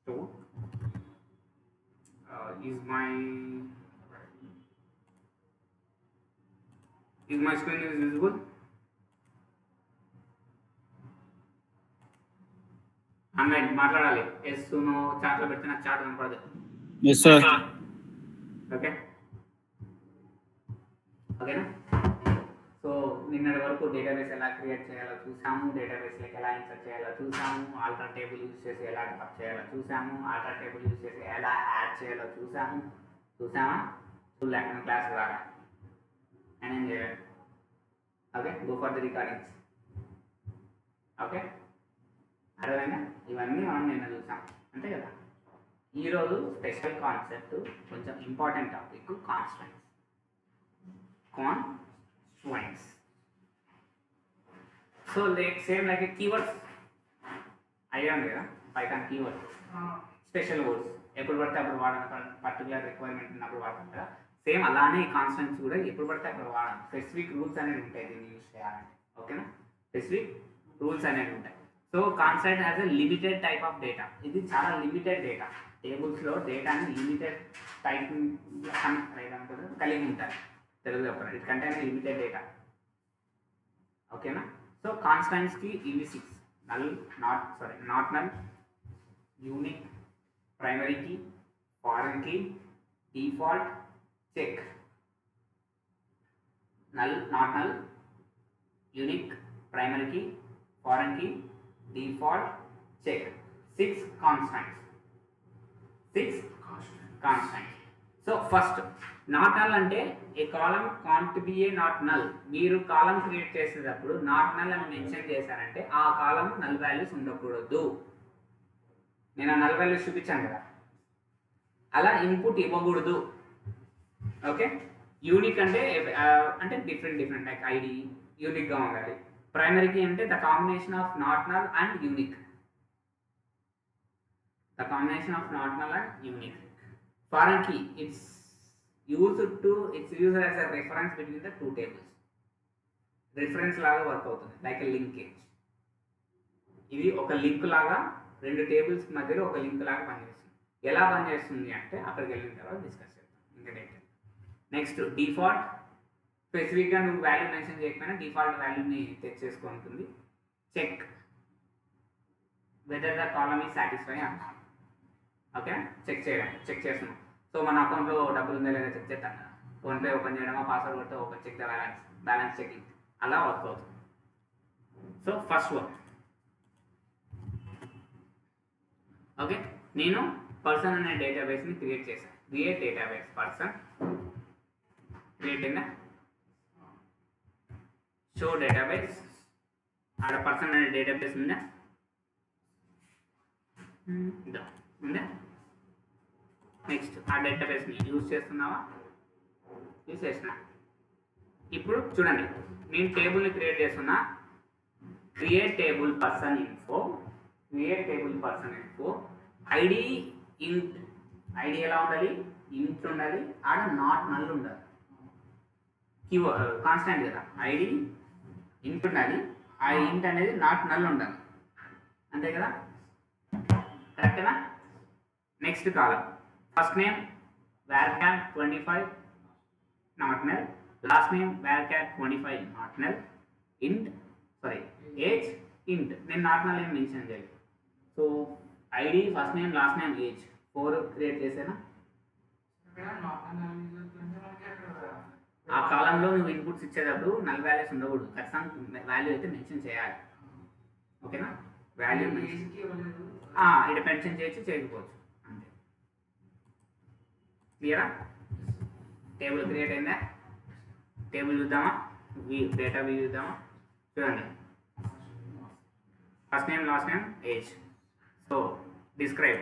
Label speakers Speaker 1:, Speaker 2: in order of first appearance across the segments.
Speaker 1: So is my screen is visible? అన్నయ్య మాట్లాడాలి. Yes no చాట్లో పెడితే నాకు చాట్ కనపడదు.
Speaker 2: Yes sir.
Speaker 1: ఓకే ఓకేనా. సో నిన్నటి వరకు డేటాబేస్ ఎలా క్రియేట్ చేయాలో చూసాము, డేటాబేస్లోకి ఎలా ఇన్సర్ట్ చేయాలో చూసాము, ఆల్టర్ టేబుల్ యూజ్ చేసి ఎలా డెవలప్ చేయాలో చూసాము, ఆల్టర్ టేబుల్ యూజ్ చేసి ఎలా యాడ్ చేయాలో చూసామా చూడలేక క్లాస్ రాగా అండ్ ఏం చేయాలి. Okay, go for the recordings. Okay, అర్థమైందా? ఇవన్నీ మనం నిన్న చూసాం అంతే కదా. ఈరోజు స్పెషల్ కాన్సెప్ట్, కొంచెం important topic, constants. So same like keywords idea ఉంది కదా, పైథాన్ కీవర్డ్స్, స్పెషల్ వర్డ్స్ ఎప్పుడు పడితే అప్పుడు వాడడం, పర్టికులర్ రిక్వైర్మెంట్ ఉన్నప్పుడు వాడతాం కదా. సేమ్ అలానే ఈ కాన్స్టెంట్స్ కూడా ఎప్పుడు పడితే అప్పుడు వాడడం. స్పెసిఫిక్ రూల్స్ అనేవి ఉంటాయి దీన్ని యూజ్ చేయాలంటే. ఓకేనా, స్పెసిఫిక్ రూల్స్ అనేవి ఉంటాయి. So constant has a limited type of data. ఇది చాలా లిమిటెడ్ డేటా. టేబుల్స్లో డేటాని లిమిటెడ్ టైప్ కలిగి ఉంటారు. తెలుగు చెప్పండి, ఇట్ కంటైన్ లిమిటెడ్ డేటా. ఓకేనా. సో కాన్స్టెంట్స్కి ఇవి 6: null, not null, unique, primary key, foreign key, default, check. Null, not null, unique, primary key, foreign key, default, check. 6 constants. So first not null అంటే a column can't be a not null. మీరు column create చేసేటప్పుడు నాట్ నల్ అని mention చేశారంటే ఆ కాలం null values ఉండకూడదు. నేను ఆ నల్ వాల్యూస్ చూపించాను కదా, అలా ఇన్పుట్ ఇవ్వకూడదు. ఓకే. యూనిక్ అంటే డిఫరెంట్ లైక్ ఐడి యూనిక్గా ఉండాలి. ప్రైమరీకి అంటే the combination of not null and unique. Foreign key, it's used as a reference between the two tables. Reference లాగా వర్క్ అవుతుంది, లైక్ ఎ లింకేజ్. ఇది ఒక లింక్ లాగా రెండు టేబుల్స్ మధ్యలో ఒక లింక్ లాగా పనిచేస్తుంది. ఎలా పనిచేస్తుంది అంటే అక్కడికి వెళ్ళిన తర్వాత డిస్కస్ చేద్దాం ఇంకా డీటెయిల్. Next default. స్పెసిఫిక్గా నువ్వు వాల్యూ మెన్షన్ చేయకపోయినా డిఫాల్ట్ వాల్యూని తెచ్చేసుకుంటుంది. Check whether the column is satisfy అంటాం. ఓకే, చెక్ చేస్తున్నాం. సో మన అకౌంట్లో డబ్బులు ఉందా లేదా చెక్ చేస్తాం కదా. ఫోన్పే ఓపెన్ చేయడమా, పాస్వర్డ్ కొడితే open check the balance checking, అలా వర్క్ అవుతుంది. So first work. ఓకే, నేను పర్సన్ అనే డేటాబేస్ని క్రియేట్ చేశాను. క్రియేట్ డేటాబేస్ పర్సన్, క్రియేట్ అయినా షో డేటాబేస్. ఆడ పర్సన్ అనే డేటాబేస్ ఉందా? ఉందా? నెక్స్ట్ ఆ డేటాబేస్ని యూజ్ చేస్తున్నావా? యూజ్ చేస్తున్నా. ఇప్పుడు చూడండి, నేను టేబుల్ని క్రియేట్ చేస్తున్నా. Create table person info ID ఇంట్. ఐడి ఎలా ఉండాలి? ఇంట్ ఉండాలి. ఆడ నాట్ నల్ ఉండాలి. కీవర్డ్ కాన్స్టెంట్ కదా, ఐడి ఇంట్ ఉండాలి. ఆ ఇంట్ అనేది నాట్ నల్ ఉండాలి. అంతే కదా, కరెక్టేనా? Next column first name varchar 25 not null, last name varchar 25 not null, age int. నేను నాట్ నల్ ఏం మెన్షన్ చేయాలి. So ID, first name, last name, age 4 create చేసేనా. ఆ కాలంలో నువ్వు ఇన్పుట్స్ ఇచ్చేటప్పుడు నల్ వాల్యూస్ ఉండకూడదు, ఖచ్చితంగా వాల్యూ అయితే మెన్షన్ చేయాలి. ఓకేనా, వాల్యూ ఇది మెన్షన్ చేయకపోవచ్చు అంతే. క్లియరా? టేబుల్ క్రియేట్ అయిందా? టేబుల్ చూద్దామా, డేటా వ్యూ చూద్దామా. చూడండి, first name, last name, age. So describe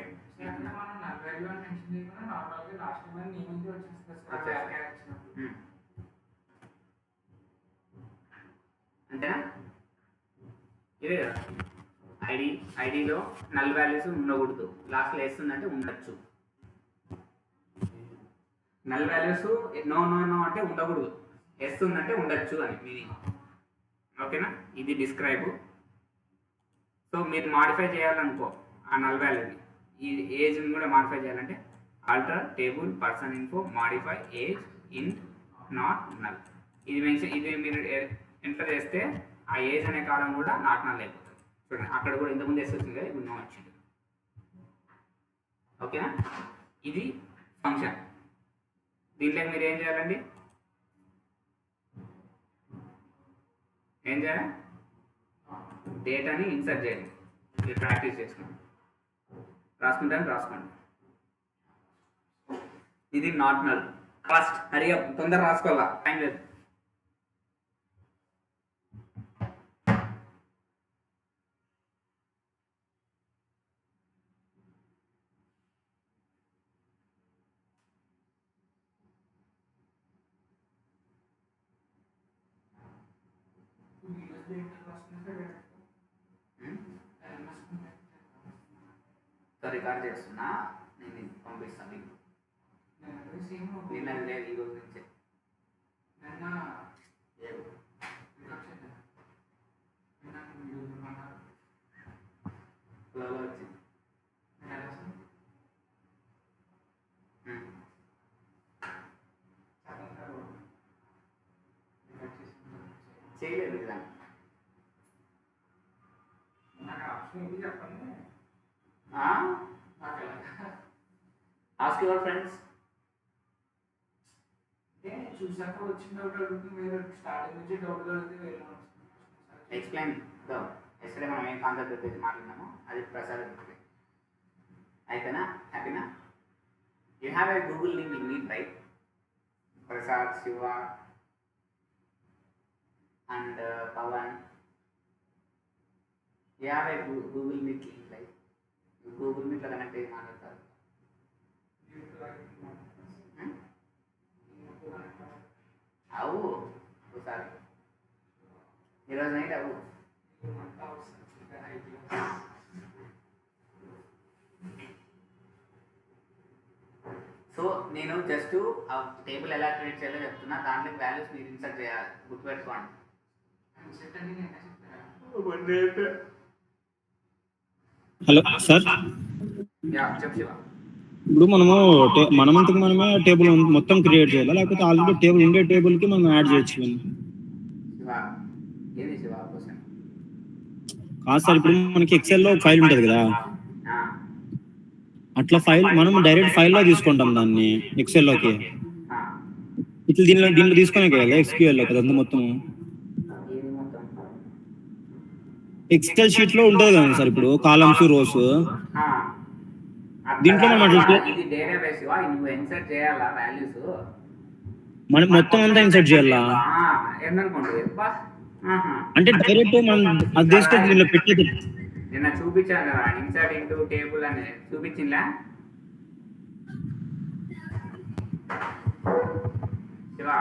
Speaker 1: అంతేనా? ఇదే కదా ఐడిలో నల్ వాల్యూస్ ఉండకూడదు. లాస్ట్లో వేస్తుందంటే ఉండొచ్చు. నల్ వాల్యూస్ నో అంటే ఉండకూడదు, వేస్తుందంటే ఉండొచ్చు అని మీనింగ్. ఓకేనా, ఇది డిస్క్రైబ్. సో మీరు మాడిఫై చేయాలనుకో ఆ నల్ వాల్యూని, ఈ ఏజ్ని కూడా మాడిఫై చేయాలంటే alter table person info modify age in not null. ఇది మీరు ఎంటర్ చేస్తే ఆ ఏజ్ అనే కాలం కూడా నాట్ నల్ అయిపోతుంది. చూడండి అక్కడ కూడా ఇంతకుముందు ఎస్ వచ్చింది కదా, ఇప్పుడు నో వచ్చింది. ఓకేనా, ఇది ఫంక్షన్. దీంట్లో మీరు ఏం చేయాలండి, ఏం చేయాలి, డేటాని ఇన్సర్ట్ చేయండి. మీరు ప్రాక్టీస్ చేసుకోండి, రాసుకోండి. ఇది నాట్ నల్. ఫస్ట్ హరియా తొందర రాసుకోవాలా, టైం లేదు. రికార్డ్ చేస్తున్నా, నేను పంపిస్తాను మీకు. నిన్న లేదు, ఈ రోజు నుంచే. వచ్చింది చేయలేదు కదా. Ask your friends. చూసాక వచ్చిన డౌట్ అడుగుతుంది, మీరు స్టార్టింగ్ నుంచి డౌట్ అడిగితే ఎక్స్ప్లెయిన్ ద ఎస్టర్డే మనం ఏం కాన్సెప్ట్ అయితే మాట్లాడినామో అది ప్రసాద్ అయిపోయినా హ్యాపీనా. You have a Google link in Meet right, Prasad, Shiva and Pawan. You have a Google Meet link, right? Google Meet lo connect ayi maatladtaru. Avu ఒకసారి ఈరోజు నైట్ అవు. సో నేను జస్ట్ ఆ టేబుల్ ఎలా క్రియేట్ చేయాలో చెప్తున్నా, దాంట్లో వాల్యూస్ మీరు ఇన్సర్ట్ చేయాలి, గుర్తుపెట్టుకోండి.
Speaker 2: హలో సార్, ఇప్పుడు మనమంతకు మనమే టేబుల్ మొత్తం క్రియేట్ చేయాలా, లేకపోతే ఆల్రెడీ టేబుల్ ఉండే టేబుల్ కి మనం యాడ్ చేయొచ్చు? కాదు సార్, ఇప్పుడు మనకి ఎక్సెల్ లో ఫైల్ ఉంటుంది కదా, అట్లా ఫైల్ మనం డైరెక్ట్ ఫైల్ లో తీసుకుంటాం దాన్ని ఎక్సెల్ లోకి. ఇట్లా దీంట్లో తీసుకునే కదా ఎక్స్క్యూఎల్ లో కదా మొత్తం. ఎక్సెల్ షీట్ లో ఉంటుంది కదా సార్, ఇప్పుడు కాలమ్స్ రోస్, దీంట్లో మనం
Speaker 1: ఇది డేటాబేస్ నువ్వు ఇన్సర్ట్ చేయాలా వాల్యూస్,
Speaker 2: మనం మొత్తం అంతా ఇన్సర్ట్ చేయాలా అంటే డైరెక్ట్ మనం అది తీసుకొని దీనిలో పెట్టేది.
Speaker 1: నిన్న చూపించాను కదా ఇన్సర్ట్ ఇంటూ టేబుల్ అని చూపించిందా శివా?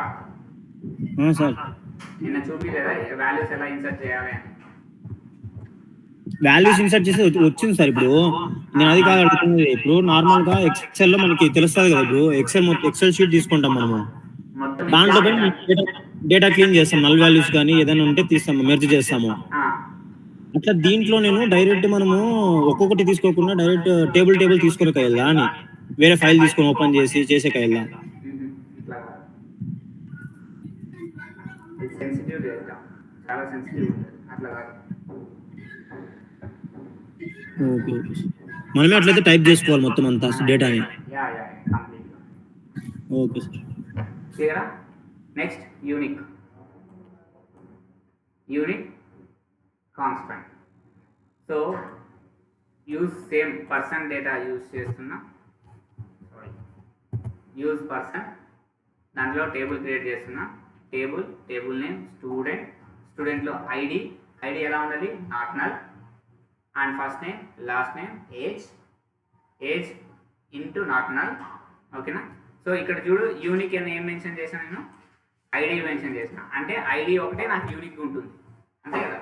Speaker 2: సార్
Speaker 1: నిన్న చూపించలేదా వాల్యూస్ ఎలా ఇన్సర్ట్ చేయాలి అని?
Speaker 2: వాల్యూస్ ఇన్సర్ట్ చేసి వచ్చింది సార్. ఇప్పుడు నేను అది కాదు అడుగుతుంది. ఇప్పుడు నార్మల్ గా ఎక్సెల్ లో మనకి తెలుస్తుంది కదా, ఇప్పుడు ఎక్సెల్ షీట్ తీసుకుంటాం మనము, దాంట్లో డేటా క్లీన్ చేస్తాం, నల్ వాల్యూస్ కానీ ఏదైనా ఉంటే తీస్తాము, మెర్జ్ చేస్తాము. అట్లా దీంట్లో నేను డైరెక్ట్ మనము ఒక్కొక్కటి తీసుకోకుండా డైరెక్ట్ టేబుల్ తీసుకునే కయ్యా అని వేరే ఫైల్ తీసుకొని ఓపెన్ చేసి చేసే కయ్యా. ఓకే, మనమే అట్లయితే టైప్ చేసుకోవాలి మొత్తం అంతా డేటాని. Okay sir.
Speaker 1: Next unique constant. So use same person data use చేస్తున్నా, యూజ్ పర్సన్, దాంట్లో టేబుల్ క్రియేట్ చేస్తున్నా, టేబుల్ నేమ్ స్టూడెంట్లో ఐడి ఎలా ఉండాలి, not null, and first name last name age into not null. ఓకేనా? సో ఇక్కడ చూడు యూనిక్ అని ఏం మెన్షన్ చేశాను నేను, ఐడి మెన్షన్ చేసిన, అంటే ఐడి ఒకటే నాకు యూనిక్ ఉంటుంది, అంతే కదా,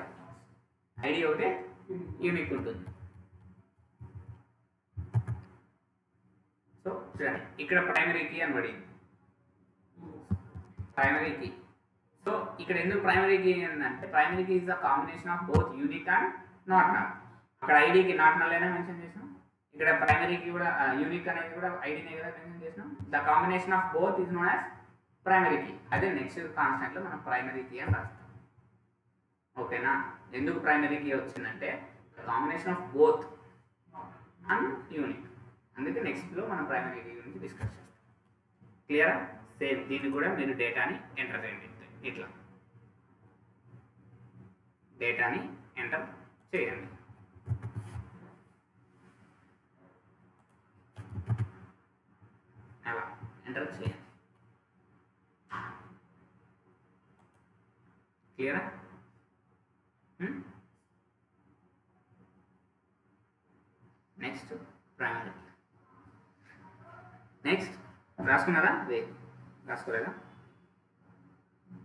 Speaker 1: ఐడి ఒకటే యూనిక్ ఉంటుంది. సో చూడండి ఇక్కడ ప్రైమరీ కీ అని పడింది, ప్రైమరీ కీ. సో ఇక్కడ ఎందుకు ప్రైమరీ కీ ఏంటంటే primary key is the combination of both unique and not null. అక్కడ ఐడికి నాట్ నల్ అయినా మెన్షన్ చేసాం, ఇక్కడ ప్రైమరీకి కూడా యూనిక్ అనేది కూడా ఐడినే కదా మెన్షన్ చేసినాం. The combination of both is known as primary key. అదే నెక్స్ట్ కాన్స్టెంట్లో మనం ప్రైమరీ కీ అని రాస్తాం. ఓకేనా? ఎందుకు ప్రైమరీ కీ వచ్చిందంటే combination of both and unique. అందుకే నెక్స్ట్లో మనం ప్రైమరీ కీ గురించి డిస్కస్ చేస్తాం. క్లియరా? సేమ్ దీన్ని కూడా మీరు డేటాని ఎంటర్ చేయండి. ఇట్లా డేటాని ఎంటర్ చేయండి. అలా ఎంటర్ చేయండి. క్లియరా? Next primary. నెక్స్ట్ రాసుకున్నారా? రాసుకోలేదా?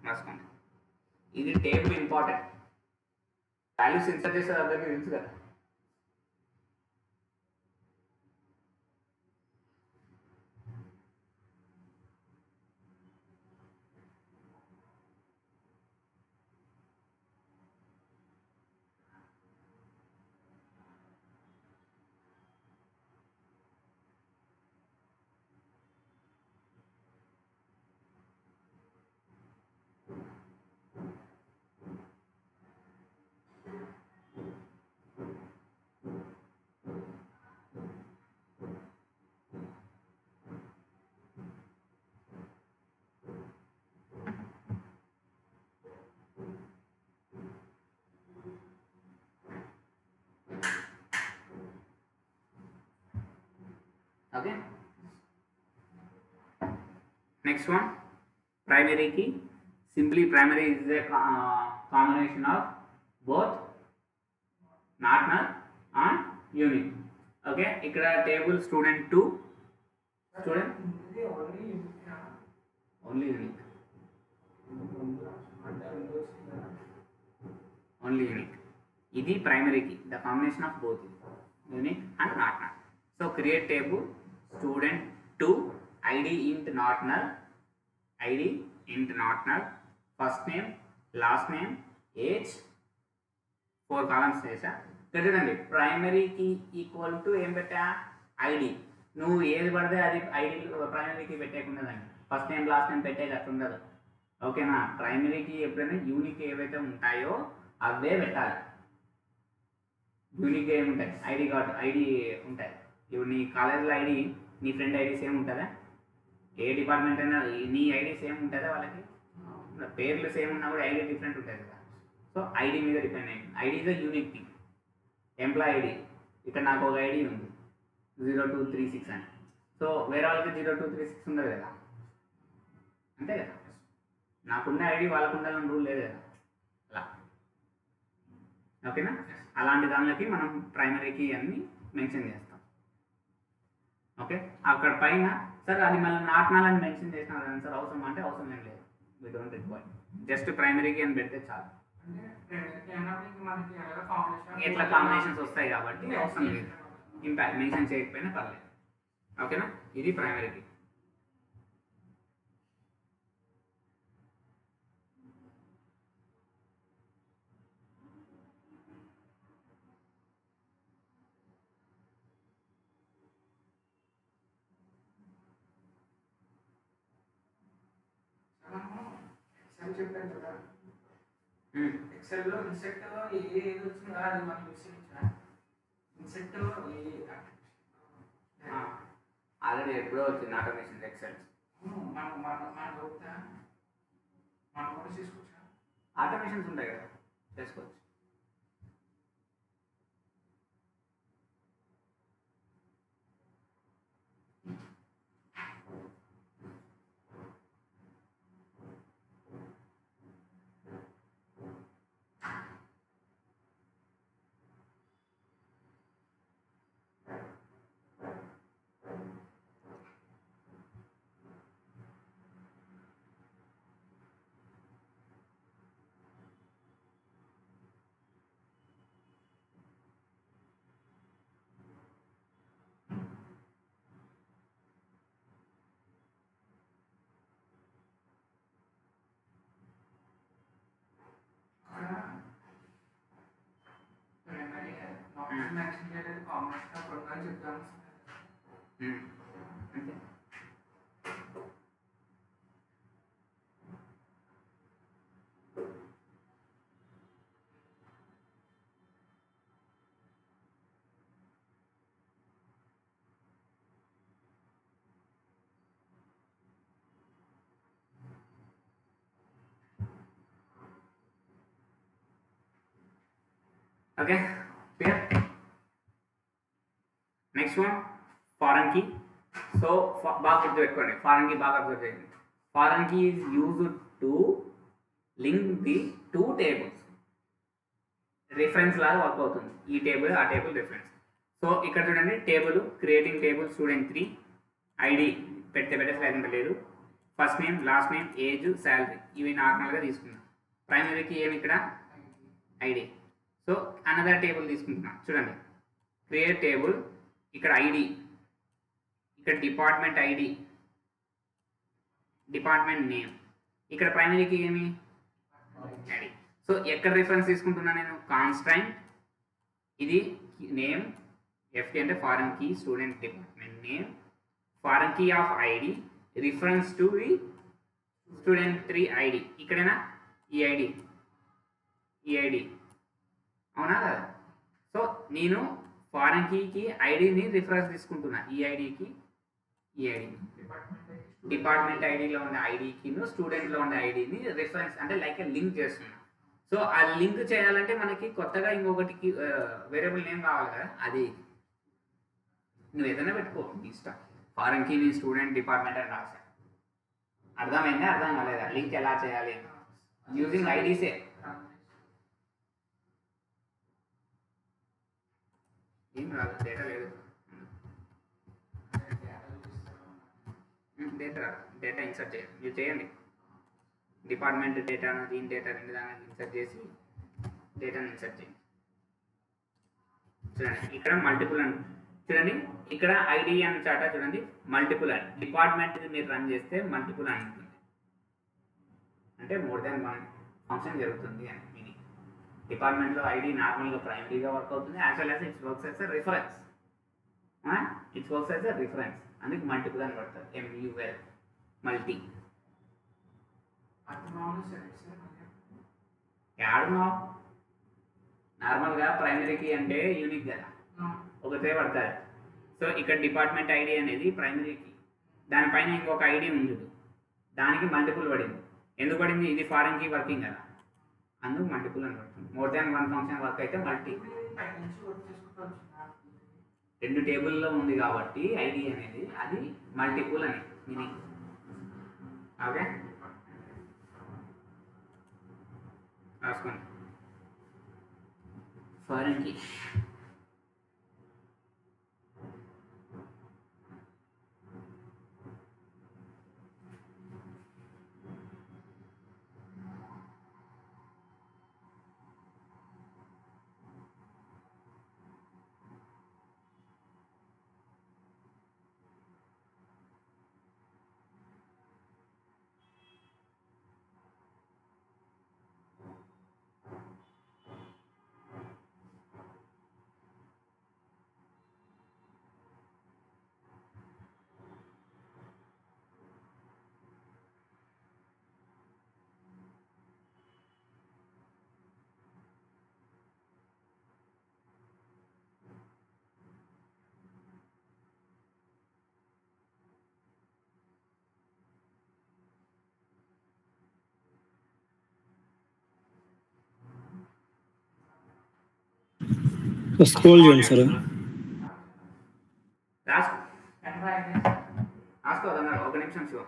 Speaker 1: రాసుకోండి. ఇది టేబుల్ ఇంపార్టెంట్. వాల్యూస్ ఇన్సర్ట్ చేసే అందరికీ తెలుసు కదా. Okay. Next one, primary key. Simply primary is a combination of both not null and unique. Okay. ఇక్కడ table student 2 student only unique. Only unique. ఇది primary key. The combination of both unique and not null. So create table student 2 id int not null, id int not null, first name, last name, age, 4 columns చేసా. చూడండి primary key equal to ఏం పెట్టా? ID. నువ్వు ఏది పడితే అది ID primary key పెట్టేకుండదండి. First name last name పెట్టేటట్టు ఉండదు. ఓకేనా? ప్రైమరీ కీ ఎప్పుడైనా యూనిక్ ఏవైతే ఉంటాయో అవే పెట్టాలి. యూనిక్గా ఏముంటాయి? ఐడి కార్డు ఐడి ఉంటాయి. ఇప్పుడు నీ కాలేజ్లో ఐడి నీ ఫ్రెండ్ ఐడి సేమ్ ఉంటుందా? ఏ డిపార్ట్మెంట్ అయినా నీ ఐడి సేమ్ ఉంటుందా? వాళ్ళకి పేర్లు సేమ్ ఉన్నా కూడా ఐడి డిఫరెంట్ ఉంటుంది కదా. సో ఐడి మీద డిపెండ్ అయింది. ID is a unique thing. Employee ID ఇక్కడ నాకు ఒక ఐడి ఉంది 0236 అని. సో వేరే వాళ్ళకి 0236 ఉండదు కదా, అంతే కదా. నాకున్న ఐడి వాళ్ళకు ఉండాలని రూల్ లేదు కదా. అలా ఓకేనా? అలాంటి దానిలోకి మనం ప్రైమరీ కీ అన్ని మెన్షన్ చేస్తాం. ఓకే, అక్కడ పైన సార్ అది మళ్ళీ నాట్ నల్ అని మెన్షన్ చేసిన సార్ అవసరం అంటే అవసరం ఏం లేదు. We don't require. జస్ట్ ప్రైమరీకి అని పెడితే చాలు. ఎట్లా కాంబినేషన్స్ వస్తాయి కాబట్టి అవసరం లేదు. ఇంపాక్ట్ మెన్షన్ చేయకపోయినా పర్లేదు. ఓకేనా? ఇది ప్రైమరీకి.
Speaker 3: చెప్పాను కదా, ఎక్సెల్లో ఇన్సెక్ట్ ఏది వచ్చిందో అది మనం విశ్లేషించా. ఇన్సెక్ట్
Speaker 1: ఆల్రెడీ ఎప్పుడో వచ్చింది ఆటోమేషన్ ఎక్సెల్.
Speaker 3: మనం కూడా చేసుకోవచ్చా?
Speaker 1: ఆటోమేషన్స్ ఉంటాయి కదా, చేసుకోవచ్చు.
Speaker 3: మెన్షన్ చేయలేదు కాంబినేషన్ ఆఫ్ రెండు చెప్తాను.
Speaker 1: అంతే. Okay clear. Next one foreign key. So బాగా గుర్తుపెట్టుకోండి, ఫారెన్ కీ బాగా అబ్జర్వ్ చేయండి. Foreign key is used to link the two tables. Reference లాగా వర్క్ అవుతుంది. ఈ టేబుల్ ఆ టేబుల్ రిఫరెన్స్. సో ఇక్కడ చూడండి, table creating table student 3 ID పెట్టేసరికి లేదు. First name, last name, age, salary ఇవి నార్మల్గా తీసుకున్నాం. ప్రైమరీకి ఏమి ఇక్కడ ఐడి. సో అనదర్ టేబుల్ తీసుకుంటున్నాం. చూడండి, క్రియేట్ టేబుల్, ఇక్కడ ఐడి, ఇక్కడ డిపార్ట్మెంట్ ఐడి, డిపార్ట్మెంట్ నేమ్, ఇక్కడ ప్రైమరీకి ఏమి ఐడి. సో ఎక్కడ రిఫరెన్స్ తీసుకుంటున్నా నేను? కాన్స్ట్రైంట్, ఇది నేమ్, ఎఫ్టీ అంటే foreign key, student department name, foreign key of ID, reference to the student 3 ID. ఇక్కడేనా ఈ ఐడి, ఈ ఐడి అవునా కదా? సో నేను ఫారెన్ కీకి ఐడిని రిఫరెన్స్ తీసుకుంటున్నా, ఈ ఐడికి ఈ ఐడిని. డిపార్ట్మెంట్ ఐడిలో ఉన్న ఐడికి స్టూడెంట్లో ఉన్న ఐడిని రిఫరెన్స్ అంటే లైక్ లింక్ చేస్తున్నా. సో ఆ లింక్ చేయాలంటే మనకి కొత్తగా ఇంకొకటికి వేరియబుల్ నేమ్ కావాలి కదా, అది నువ్వు ఏదైనా పెట్టుకో నీ ఇష్టం. ఫారెన్ కీ నీ స్టూడెంట్ డిపార్ట్మెంట్ అని రాసా. అర్థమైందా? అర్థం కాలేదా? లింక్ ఎలా చేయాలి? యూజింగ్ ఐడీసే. ఏం రాదు, డేటా లేదు, డేటా రాదు. డేటా ఇన్సర్ట్ చేయండి, మీరు చేయండి. డిపార్ట్మెంట్ డేటాను దీని డేటా రెండు దానికి ఇన్సర్ట్ చేసి డేటాను ఇన్సర్ట్ చేయండి. చూడండి ఇక్కడ మల్టిపుల్ అని చూడండి, ఇక్కడ ఐడి అని చాట చూడండి, మల్టిపుల్ అని. డిపార్ట్మెంట్ మీరు రన్ చేస్తే మల్టిపుల్ అని ఉంటుంది, అంటే మోర్ దెన్ 1 ఫంక్షన్ జరుగుతుంది అని మీనింగ్. డిపార్ట్మెంట్లో ఐడి నార్మల్గా ప్రైమరీగా వర్క్ అవుతుంది, as well as it's works as a reference. It's works as a reference, అందుకు మల్టిపుల్ అని పడుతుంది. MUL multi. యాడున్నావు? నార్మల్గా ప్రైమరీకి అంటే యూనిక్ కదా, ఒకటే పడతారు. సో ఇక్కడ డిపార్ట్మెంట్ ఐడి అనేది ప్రైమరీకి, దానిపైన ఇంకొక ఐడి ఉంది, దానికి మల్టిపుల్ పడింది. ఎందుకు పడింది? ఇది ఫారెన్ కీ వర్కింగ్ కదా, అందుకు మల్టిపుల్ అని పడుతుంది. మోర్ దాన్ 1 ఫంక్షన్ వర్క్ అయితే మల్టీ. 2 టేబుల్లో ఉంది కాబట్టి ఐడి అనేది అది మల్టిపుల్ అని మీనింగ్. ఓకే రాసుకోండి. ఫారెన్ కీ
Speaker 2: స్క్రోల్ చేయండి సార్.
Speaker 1: రాసుకో, రాసుకోదన్నారు. ఒక నిమిషం శివ.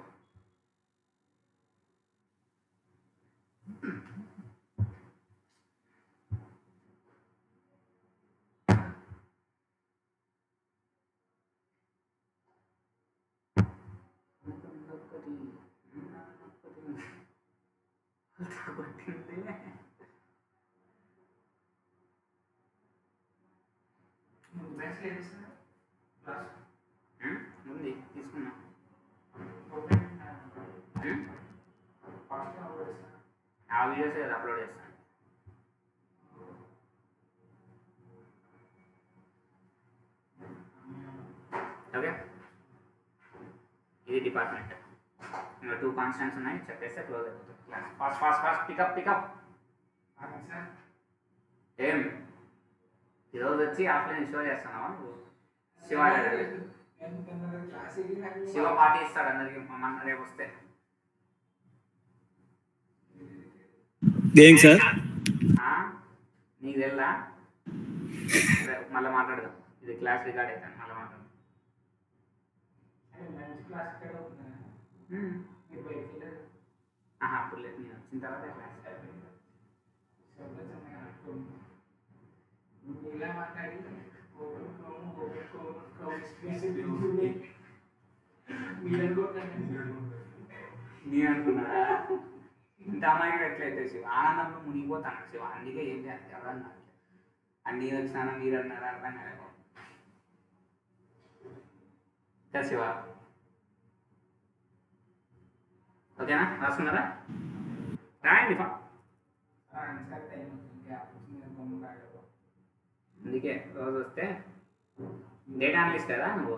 Speaker 1: ఉంది తీసుకున్నా. ఆ వీడియోస్ అప్లోడ్ చేస్తాను. ఇది డిపార్ట్మెంట్. ఇంకా 2 కాన్స్టెంట్స్ ఉన్నాయి, చెప్పేస్తే క్లోజ్ అయిపోతుంది class. Fast fast fast pickup.
Speaker 3: Sir
Speaker 1: ఏం ఈరోజు వచ్చి ఆఫ్లైన్ షో చేస్తున్నావా నువ్వు? శివ శివ పార్టీ ఇస్తాడు అందరికి మన రేపు వస్తే.
Speaker 2: దేనికి సార్?
Speaker 1: నీకు తెల్లా? మళ్ళీ మాట్లాడదాం, ఇది క్లాస్ రికార్డ్ అవుతాను, మళ్ళీ మాట్లాడదాం. అప్పుడు లేదు, నేను వచ్చిన తర్వాత క్లాస్
Speaker 3: ఇలా మాట్లాడి
Speaker 1: నీ అనుకున్నా ఇంత అమ్మాయి ఎట్లయితే శివ ఆనందంలో మునిగిపోతాను శివ. అందుకే ఏం చేయాలి ఎవరన్నా అన్నీ వచ్చినా మీరు అన్నారా అర్థం కాలేదు శివ. ఓకేనా? రాసుకున్నారా? రాయండి. అందుకే రోజు వస్తే డేటా అనలిస్ట్ కదా నువ్వు,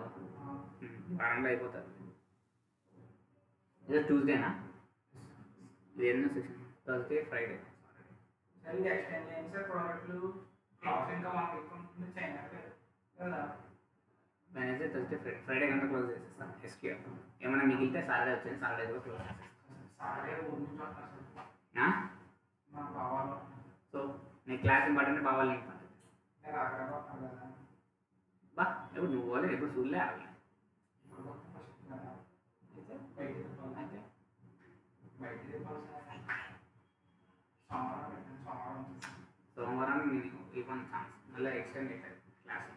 Speaker 1: వారంలో అయిపోతుంది. ఇదే ట్యూస్డేనా? ఇది ఎన్నో section? Thursday Friday. Wednesday Thursday Friday కనుక క్లోజ్ చేసేస్తాను. ఎస్క్యూ ఏమైనా మిగిలితే సాటర్డే వచ్చింది, సాటర్డే కూడా క్లోజ్ చేసేస్తాను. సో నీ క్లాస్ ఇంపార్టెంట్ బావాలి ఇంపార్టెంట్. బా ఎప్పుడు నువ్వు పోలే, ఎప్పుడు చూడలే అవి. సోమవారం నేను ఇవ్వను ఛాన్స్, మళ్ళీ ఎక్స్టెండ్ అవుతుంది class.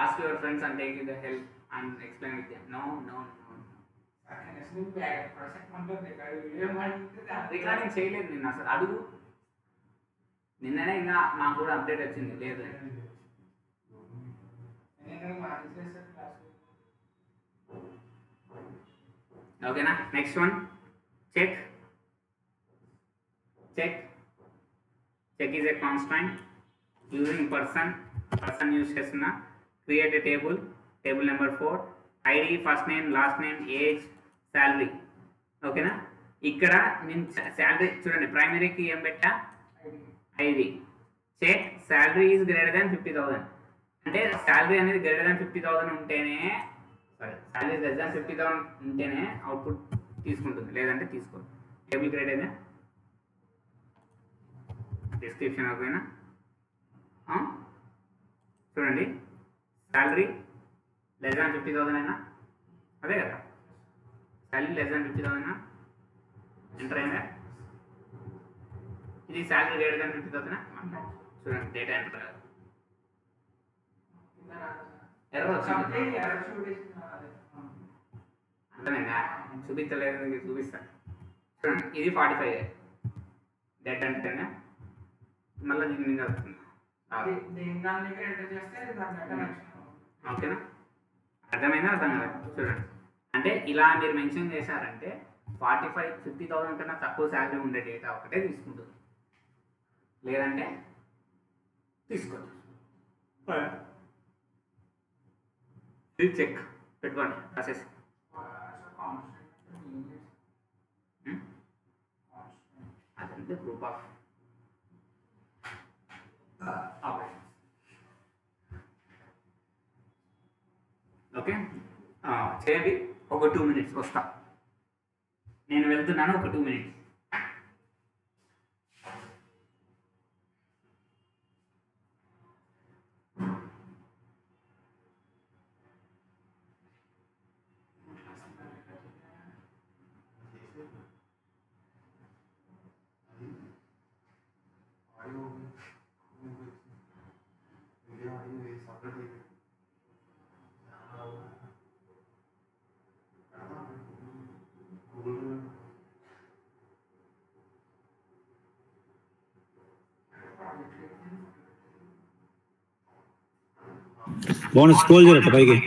Speaker 1: Ask your friends and take the help and explain with them. No no no recording చేయలేదు నిన్న అసలు. అడుగు, నిన్ననే ఇంకా మాకు కూడా అప్డేట్ వచ్చింది లేదు. ఓకేనా? Next one check. Check is a constant using person use చేస్తున్న create a table number 4 ID, first name, last name, age, salary. ఓకేనా? ఇక్కడ నేను శాలరీ చూడండి, ప్రైమరీకి ఏం పెట్టా? ID. Check salary is greater than 50,000. అంటే శాలరీ అనేది గ్రేటర్ దాన్ 50,000 ఉంటేనే, శాలరీ లెస్ దాన్ 50,000 ఉంటేనే అవుట్పుట్ తీసుకుంటుంది, లేదంటే తీసుకోదు. టేబుల్ క్రియేట్ అయినా డిస్క్రిప్షన్ ఓకేనా? చూడండి, శాలరీ లెస్ దాన్ 50,000 అయినా అదే కదా, శాలరీ లెస్ దాన్ 50,000 అయినా ఎంటర్ అయిందా? ఇది శాలరీ గ్రేటర్ దాన్ 50,000. చూడండి డేటా ఎంటర్ కాదు, ఎర్రర్ వచ్చింది. అర్థమైందా? చూపించలేదు, చూపిస్తాను. చూడండి ఇది 45 డేటా ఎంటర్. మళ్ళీ దీని మీద వస్తుంది. ఓకేనా? అర్థమైందా? అర్థం కదా? చూడండి, అంటే ఇలా మీరు మెన్షన్ చేశారంటే 50,000 కన్నా తక్కువ శాలరీ ఉండే డేటా ఒకటే తీసుకుంటుంది, లేదంటే తీసుకోండి. ఇది చెక్ పెట్టుకోండి ప్రాసెస్. అదంటే గ్రూప్ ఆఫ్ ఆపరేషన్స్. ఓకే, చేయండి. ఒక 2 minutes వస్తా, నేను వెళ్తున్నాను. ఒక 2 minutes.
Speaker 2: బోనస్ స్క్రోల్ చేయరట పైకి.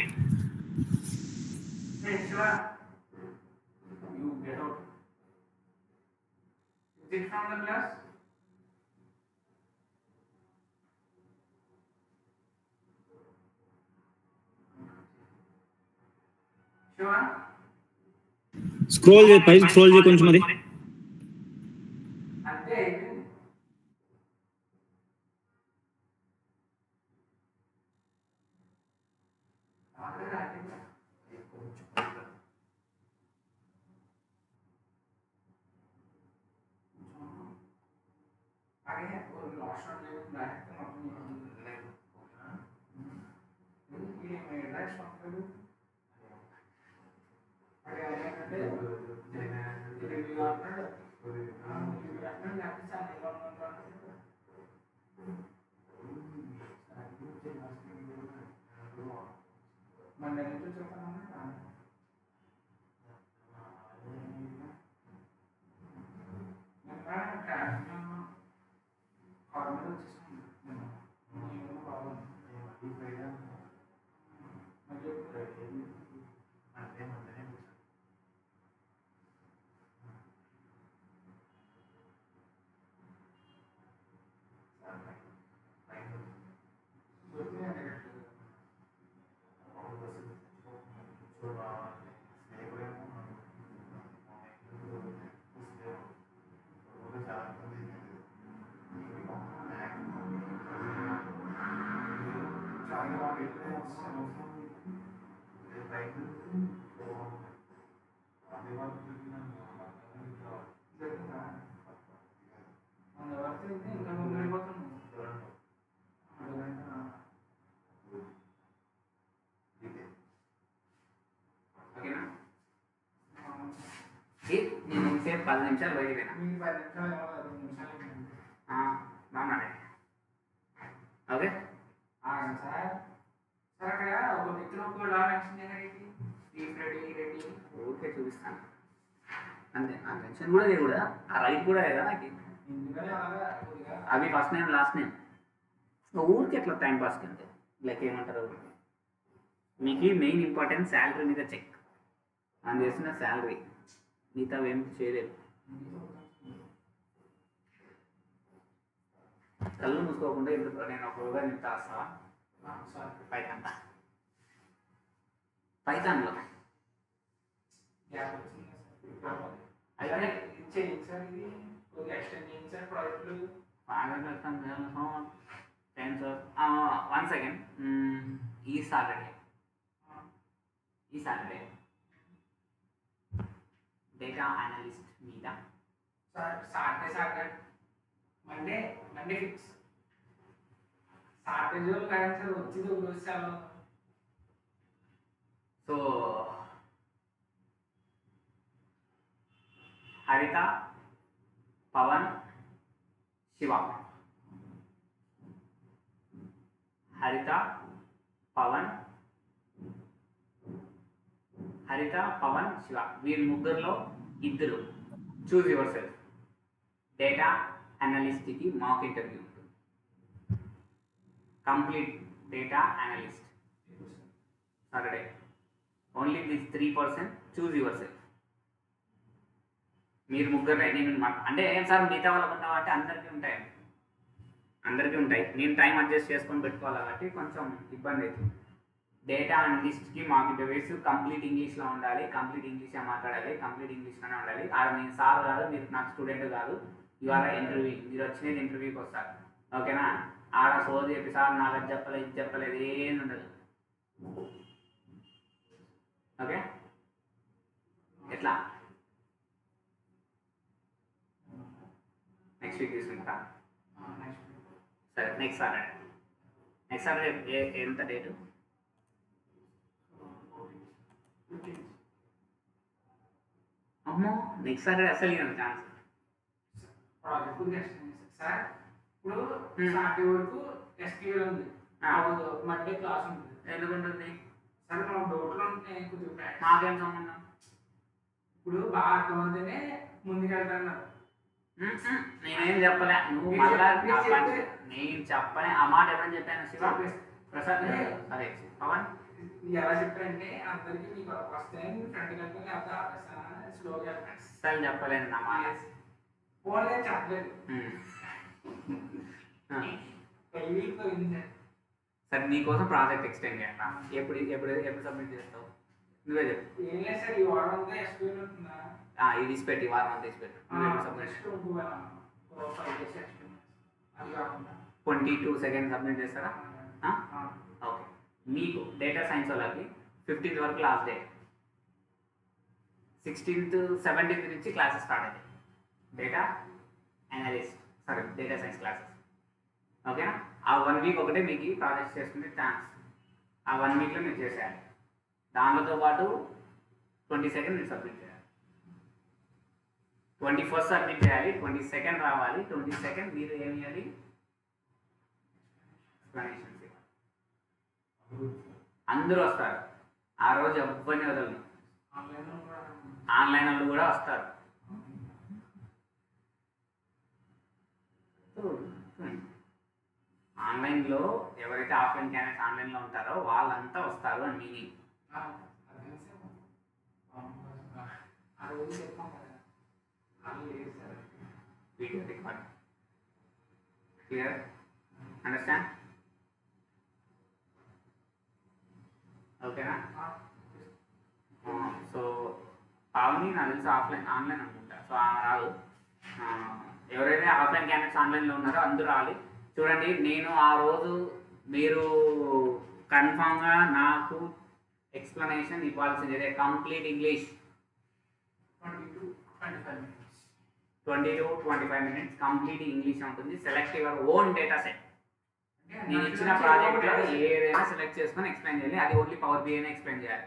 Speaker 3: శివా
Speaker 2: స్క్రోల్ చేయి, పైకి స్క్రోల్ చేయి కొంచెం. అది
Speaker 3: అంతే అయిపోయింది. ఆల్రెడీ అయిపోయింది. అదే లాస్ట్ వన్ లేదు బ్యాక్ లేదు. ఇది రిలాక్స్ అవుతాడు. అదే అంటే రివ్యూ అంటాడు. రివ్యూ అంటే లేకపోతే చాలా ఉంటాడు. మండే నుంచి చెప్పాను.
Speaker 1: నేను ఇంతసేపు 10 నిమిషాలు బయట పోయినా.
Speaker 3: మీకు 10 నిమిషాలు 2 నిమిషాలు
Speaker 1: బాగున్నాడే. ఓకే
Speaker 3: సార్ సార్ అక్కడ ఒక వ్యక్తిలో కూడా మెన్షన్ చేయగలిగి స్లీప్ రెడీ రెడీ
Speaker 1: ఓకే చూపిస్తాను. అంతే ఆ టెన్షన్ కూడా లేదు, కూడా ఆ రైట్ కూడా లేదా నాకు.
Speaker 3: ఎందుకని అలాగా కొద్దిగా
Speaker 1: అవి ఫస్ట్ నేమ్ లాస్ట్ నేమ్ ఊరికి ఎట్లా టైం పాస్కి అంతే. లైక్ ఏమంటారు, మీకు మెయిన్ ఇంపార్టెంట్ శాలరీ మీద చెక్. మనం చేసిన శాలరీ మిగతా ఏం చేయలేదు. కళ్ళు మూసుకోకుండా ఎందుకు నేను ఒక రోజు నేను రాస్తావా పైతాన్ పైతాన్లో
Speaker 3: గ్యాప్ వచ్చింది సార్.
Speaker 1: అయితే
Speaker 3: చేయండి సార్, ఇది కొద్దిగా ఎక్స్టెండ్ చేయండి సార్ ప్రాజెక్టులు.
Speaker 1: Tensor 1 second. ఈ సాటర్డే డేటా అనలిస్ట్ మీద
Speaker 3: సాటర్డే మండే ఫిక్స్. సాటర్డే రోజు కానీ సార్ వచ్చింది ఒక రోజు సెలవు.
Speaker 1: సో హరిత, పవన్, శివ. హరిత, పవన్, శివ వీరి ముగ్గురులో ఇద్దరు చూజ్ యువర్ సెల్ఫ్. డేటా అనలిస్ట్కి మాక్ ఇంటర్వ్యూ ఉంటుంది. Complete data analyst Saturday. Only this 3% choose yourself. మీరు ముగ్గురే. నేను అంటే ఏం సార్ మిగతా వాళ్ళకు ఉన్నావా అంటే అందరికీ ఉంటాయి. నేను టైం అడ్జస్ట్ చేసుకొని పెట్టుకోవాలి కాబట్టి కొంచెం ఇబ్బంది అవుతుంది. డేటా అనలిస్ట్కి మాకు ఇంటర్వ్యూస్ కంప్లీట్ ఇంగ్లీష్లో ఉండాలి. కంప్లీట్ ఇంగ్లీష్లో మాట్లాడాలి. కంప్లీట్ ఇంగ్లీష్లోనే ఉండాలి. ఆడ నేను సార్ కాదు, మీరు నాకు స్టూడెంట్ కాదు. ఇవాళ ఇంటర్వ్యూ, మీరు వచ్చినది ఇంటర్వ్యూకి వస్తారు. ఓకేనా? ఆడ సోది చెప్పి సార్ నాకు అది చెప్పలేదు ఇది చెప్పలేదు ఏం ఉండదు. ఓకే ఎట్లా నెక్స్ట్ వీక్ తీసుకుంటా. సరే నెక్స్ట్ సాటర్డే ఎంత డేటు? అమ్మో నెక్స్ట్ సాటర్డే అసలు ఇవ్వండి ఛాన్స్.
Speaker 3: ప్రాజెక్ట్ కొద్దిగా ఎక్స్టెండ్ చేశారు సార్. ఇప్పుడు సాటర్డే వరకు ఎస్క్యూఎల్ ఉంది, మండే క్లాస్ ఉంటుంది.
Speaker 1: ఎందుకుంటుంది
Speaker 3: సార్ మా డౌట్లు ఉంటాయి కొద్దిగా.
Speaker 1: మాకేం సంబంధం?
Speaker 3: ఇప్పుడు బాగా అర్థమవుతేనే ముందుకెళ్తున్నారు.
Speaker 1: నేనేం చెప్పలే, నువ్వు మళ్ళా నేను చెప్పలే ఆ మాట. ఎవరని చెప్పాను? శివ, ప్రసాద్, అదే పవన్.
Speaker 3: ఎలా చెప్పారంటే అందరికి మీకు వస్తాయి ఫ్రెండ్ కలిపి లేకపోతే స్లోగా
Speaker 1: అసలు చెప్పలేదు నా మాట.
Speaker 3: ఫోన్ లేదు చెప్పలేదు.
Speaker 1: సరే నీకోసం ప్రాజెక్ట్ ఎక్స్టెండ్ చేయండి. ఎప్పుడు సబ్మిట్ చేస్తావు? నువ్వే చెప్పు.
Speaker 3: ఏం లేదు సార్, ఈ వారం అంతా ఎస్క్యూఎల్ ఉంటుందా?
Speaker 1: ఇది తీసి పెట్టి వారం అంతా తీసి పెట్టు.
Speaker 3: నెక్స్ట్ ఇంకో 5 డేస్ ఎక్స్క్యూఎల్ అది కాకుండా
Speaker 1: 22 సెకండ్స్ సబ్మిట్ చేస్తారా? ఓకే. మీకు డేటా సైన్స్ వాళ్ళకి 15th వరకు లాస్ట్ డే. 16th 17th నుంచి క్లాసెస్ స్టార్ట్ అవుతాయి. Data science classes. ఓకేనా? ఆ 1 వీక్ ఒకటే మీకు ప్రాజెక్ట్ చేసుకునే ఛాన్స్. ఆ 1 వీక్లో మీరు చేసేయాలి. దానితో పాటు 22nd మీరు సబ్మిట్ చేయాలి. 21st సబ్మిట్ చేయాలి, 22nd రావాలి. 22nd మీరు ఏమి చేయాలి? ఎక్స్ప్లెనేషన్స్ ఇవ్వాలి. అందరూ వస్తారు ఆ రోజు, ఎవ్వరిని వదలను. ఆన్లైన్ వాళ్ళు కూడా వస్తారు. ఆన్లైన్లో ఎవరైతే ఆఫ్లైన్ క్యాండిడేట్స్ ఆన్లైన్లో ఉంటారో వాళ్ళంతా వస్తారు అని meaning. Video record clear, understand? ఓకేనా? సో పావని నాకు తెలిసి ఆన్లైన్ అనుకుంటా. సో రాదు. ఎవరైతే ఆఫ్లైన్ క్యాండిడేట్స్ ఆన్లైన్లో ఉన్నారో అందరూ రావాలి. చూడండి, నేను ఆ రోజు మీరు కన్ఫామ్గా నాకు ఎక్స్ప్లెనేషన్ ఇవ్వాల్సిందే. Complete English 20 to 25 minutes complete English ఉంటుంది. Select your own data set. నేను ఇచ్చిన ప్రాజెక్ట్లో ఏదైనా సెలెక్ట్ చేసుకొని ఎక్స్ప్లెయిన్ చేయాలి. అది ఓన్లీ పవర్ బిఐనే ఎక్స్ప్లెయిన్ చేయాలి.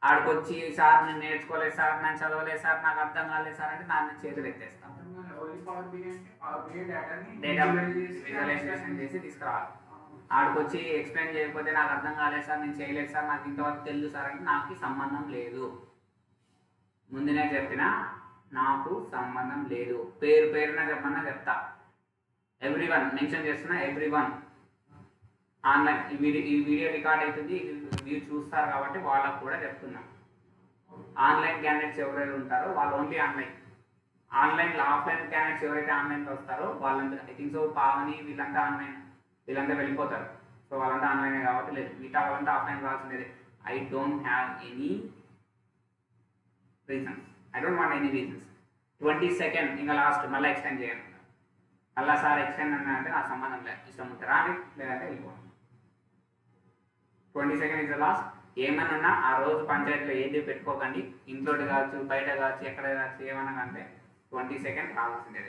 Speaker 1: ఆడికొచ్చి సార్ నేను నేర్చుకోలేదు సార్, నేను చదవలేదు సార్, నాకు అర్థం కాలేదు సార్ అంటే నా చేతులు ఎత్తేస్తాను. డేటా విజువలైజేషన్ చేసి తీసుకురావాలి. ఆడికొచ్చి ఎక్స్ప్లెయిన్ చేయకపోతే నాకు అర్థం కాలేదు సార్, నేను చేయలేదు సార్, నాకు ఇంతవరకు తెలుసు సార్ అంటే నాకు సంబంధం లేదు. ముందునే చెప్పినా నాకు సంబంధం లేదు. పేరున చెప్పన్నా చెప్తా. ఎవ్రీవన్ మెన్షన్ చేస్తున్నా, ఎవ్రీవన్. ఆన్లైన్ ఈ వీడియో రికార్డ్ అవుతుంది, మీరు చూస్తారు కాబట్టి వాళ్ళకు కూడా చెప్తున్నా. ఆన్లైన్ క్యాండిడేట్స్ ఎవరైతే ఉంటారో వాళ్ళు ఓన్లీ ఆన్లైన్ ఆఫ్లైన్ క్యాండిడేట్స్ ఎవరైతే ఆన్లైన్లో వస్తారో వాళ్ళంతా ఐ థింక్ సో పావని వీళ్ళంతా వెళ్ళిపోతారు. సో వాళ్ళంతా ఆన్లైనే కాబట్టి లేదు, మిగతా వాళ్ళంతా ఆఫ్లైన్ రావాల్సిందే. I don't have any reasons. I don't want any reasons. 22nd ఇంకా లాస్ట్, మళ్ళీ ఎక్స్టెండ్ చేయండి. మళ్ళీ సార్ ఎక్స్టెండ్ అన్నా అంటే నాకు సంబంధం లేదు. ఇష్టం ఉంటే రాని, లేదంటే వెళ్ళిపోండి. 22nd is the last. ఏమన్నా ఉన్నా ఆ రోజు పంచాయతీలో ఏది పెట్టుకోకండి. ఇంట్లో కావచ్చు, బయట కావచ్చు, ఎక్కడ కావచ్చు, ఏమన్నా కంటే 22nd రావాల్సిందే.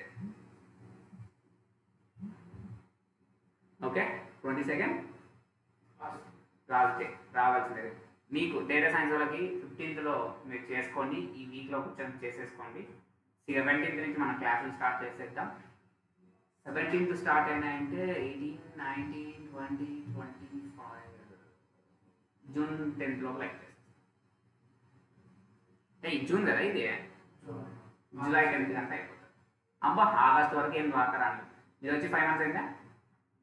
Speaker 1: ఓకే, 22nd రావాల్సిందే. మీకు డేటా సైన్స్ వాళ్ళకి 15th మీరు చేసుకోండి. ఈ వీక్లో కూర్చొని చేసేసుకోండి. 17th నుంచి మన క్లాసులు స్టార్ట్ చేసేద్దాం. 17th స్టార్ట్ అయినాయంటే 18, 19, 20, 25 జూన్ 10th లోపల జూన్ కదా ఇది, జూలై 10th అంతా అయిపోతుంది. అబ్బా ఆగస్ట్ వరకు ఏం రాకరాను. మీరు వచ్చి 5 months అయిందా?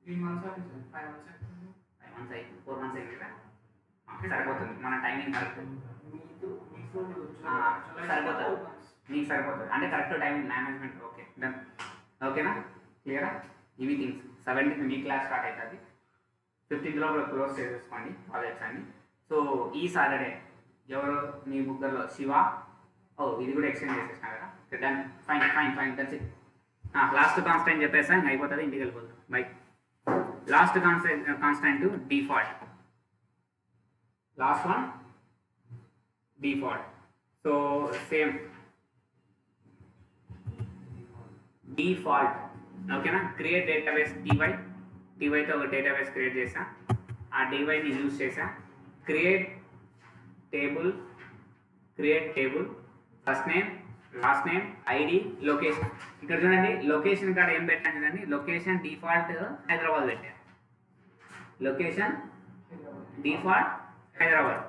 Speaker 3: 3 months అయింది సార్. 5 months అయింది.
Speaker 1: 5 months అయింది, 4 months అయింది కదా. సరిపోతుంది, మన టైమింగ్ కరెక్ట్ సరిపోతుంది. నీకు సరిపోతుంది అంటే correct timing management. Okay done. ఓకేనా? క్లియరా? ఇవి థింగ్స్. 17th మీ క్లాస్ స్టార్ట్ అవుతుంది. 15th లోపల క్లోజ్ చేసేసుకోండి ప్రాజెక్ట్స్ అన్ని. సో ఈ సాటర్డే ఎవరు మీ ముగ్గురులో శివ, ఇది కూడా ఎక్స్టెండ్ చేసేసిన కదా. డన్, ఫైన్ కలిసి లాస్ట్ కాన్స్టెంట్ చెప్పేసా, ఇంకా అయిపోతుంది, ఇంటికి వెళ్ళిపోతుంది. By. Last constant default. Last one default. So same default. ఓకేనా? క్రియేట్ డేటాబేస్ టీవైతో ఒక డేటాబేస్ క్రియేట్ చేసా. ఆ డివైని యూజ్ చేసా. Create table first name, last name, ID, location. ఇక్కడ చూడండి, లొకేషన్ కాడ ఏం పెట్టాను చూడండి. లొకేషన్ డిఫాల్ట్ హైదరాబాద్ పెట్టాను. లొకేషన్ డిఫాల్ట్ హైదరాబాద్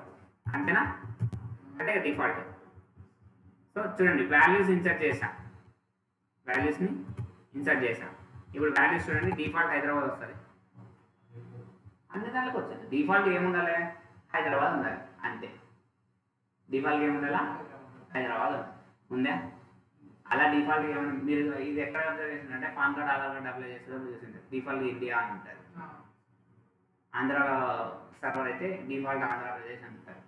Speaker 1: అంతేనా? అంటే డిఫాల్ట్. సో చూడండి, వాల్యూస్ని ఇన్సర్ట్ చేసా. ఇప్పుడు వాల్యూస్ చూడండి, డిఫాల్ట్ హైదరాబాద్ వస్తుంది. అన్ని దానికి వచ్చింది. డిఫాల్ట్ ఏముండాలి? హైదరాబాద్ ఉండాలి అంతే. డిఫాల్ట్ ఏముండాలా? హైదరాబాద్ ఉందా? అలా డిఫాల్ట్ ఏమన్నా మీరు ఇది ఎక్కడ అప్లై చేసిందంటే pan card, Aadhaar card apply చేసేటప్పుడు చూసింది డిఫాల్ట్ ఇండియా అని ఉంటుంది. ఆంధ్ర సర్వర్ అయితే డిఫాల్ట్ ఆంధ్రప్రదేశ్ అంటారు.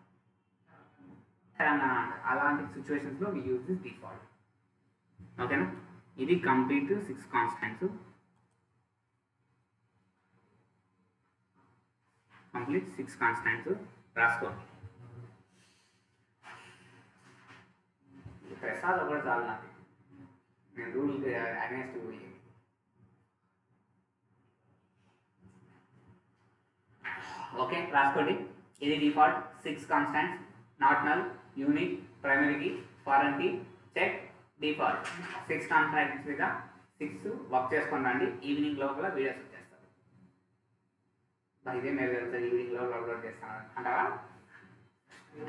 Speaker 1: అలాంటి సిచ్యువేషన్స్లో వి యూజ్ దిస్ డిఫాల్ట్. ఓకేనా, ఇది కంప్లీట్ 6 కాన్స్టెంట్స్. కంప్లీట్ 6 కాన్స్టెంట్స్ రాసుకోండి. ప్రసాద్ ఒకటి చాలు నాకు, నేను రూల్ అగేన్స్ట్ పోయి. ఓకే రాసుకోండి. ఇది default 6 constants, not null, unique, primary key, foreign key, check, default. 6 constants మీద 6 వర్క్ చేసుకొని రండి. ఈవినింగ్ లోపల వీడియోస్ వచ్చేస్తారు. ఇదే మీరు వెళ్తారు ఈవినింగ్ లోపల అప్లోడ్ చేస్తాను అంటారా?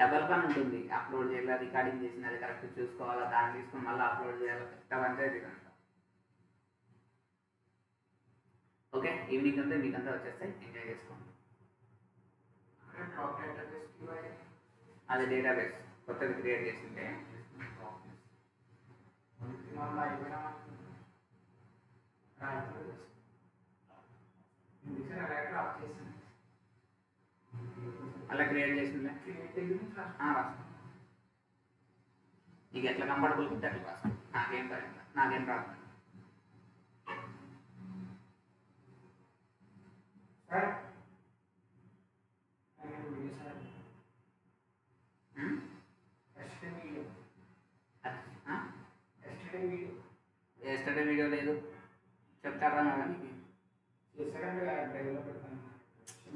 Speaker 1: డబల్ పని ఉంటుంది, అప్లోడ్ చేయాలి, రికార్డింగ్ చేసినది కరెక్ట్ చూసుకోవాలా, దాన్ని తీసుకొని మళ్ళీ అప్లోడ్ చేయాలి, పెద్ద పంచాయతీ కనుక. ఓకే, ఈవినింగ్ అంతా మీకంతా వచ్చేస్తాయి, ఎంజాయ్ చేసుకోండి. అది డేటాబేస్ కొత్తది క్రియేట్ చేసింటే అలా క్రియేట్ చేసిందే రాసుకో. నీకు ఎట్లా కంఫర్టబుల్ ఉంటే అట్లా రాసుకో. నాకేం ప్రాబ్లం. ఎస్టర్డే వీడియో లేదు చెప్తారా నీకు?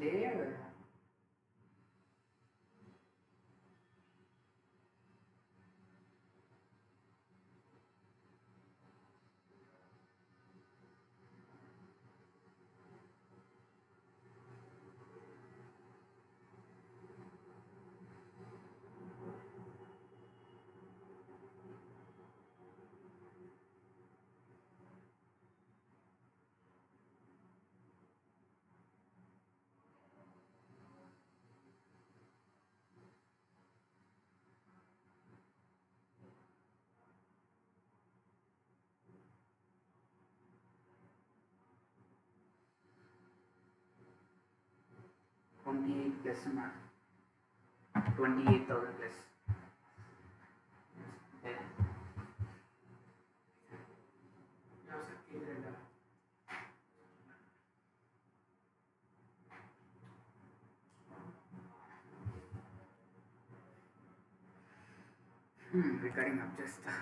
Speaker 1: లేదు. +28 అన్నారు, 28,000 ప్లస్. రికార్డింగ్ అప్ చేస్తా.